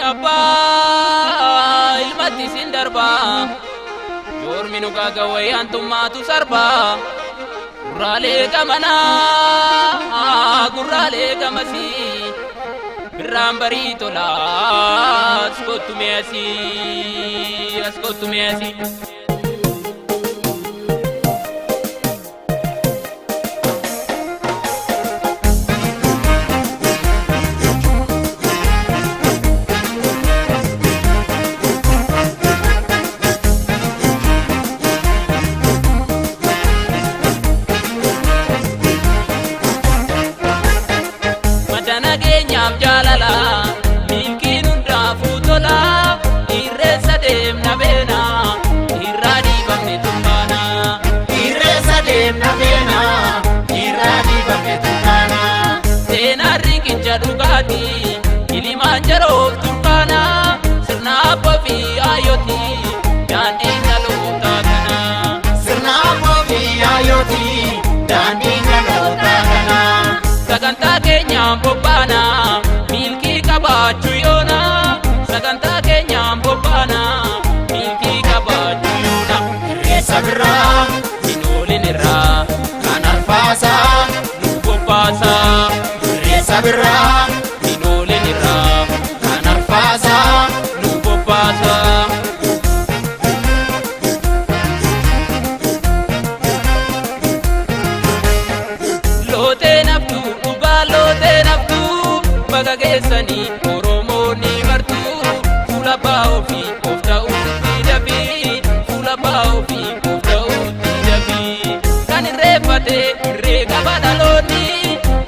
Abba ilmatti sin darba yormi nu gagawai antumatu sarba gurrale gamana gurrale gamasi birambari tola askotu measi jalala milkin undra futola irresa demna bena irradi bamne tumbana irresa demna bena irradi bamne tumbana sena ringin jadugati Kilimanjaro tumbana sirna bafi ayoti dandi nalota kana sirna bafi ayoti dandi nalota kana saganta kenya bobana Chuyona, saganta kenya bobana, milki kabachuyona. Resabra, sinolinera, kanarfasa, nubopasa. Resabra, sinolinera, kanarfasa, nubopasa. Lote nabdu, uba lote nabdu, bagagesani. Fi kofta uti dabi fula bao fi kofta uti dabi kan repate rega badaloni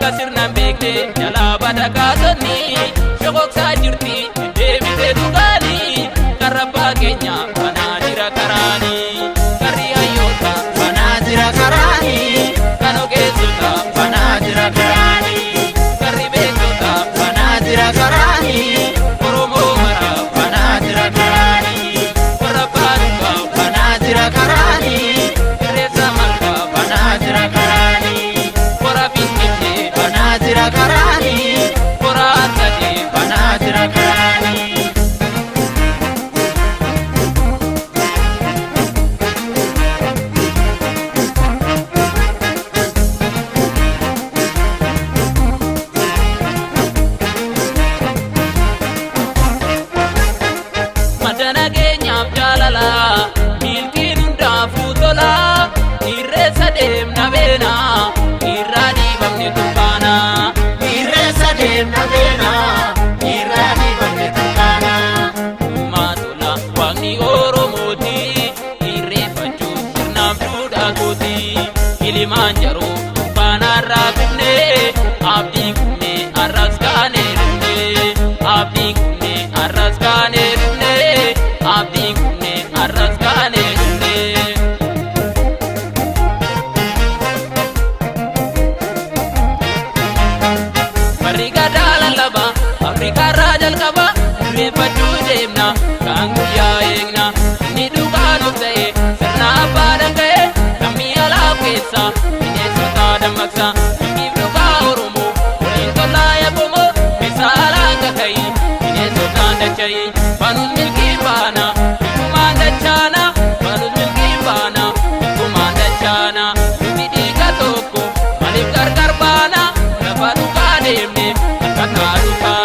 kasir nambekle nyala badakatoni shokok sajirti debite tugali karaba kenya banadira karani kari ayota banadira karani kanoge suta banadira karani kari bekota banadira karani demna bena irradi bamne tumbana irresa demna bena irradi bamne tumbana matula wani oromoti irrefachu sirnam dudagoti Kilimanjaro tumbana rabne abdi kunne arraskane runne abdi kunne arraskane runne abdi kunne arraskane runne Afrika rajal kaba refatu demna kangu ya egna ni dukan oftae sarna badan kae kami ala kesa ine sota damaksa ni duka oromo in tola ya bomo misala kai ine sota dachai panu milki bana kumanda chana panu milki bana kumanda chana ni ka toko malib kar bana na panu ka demne ka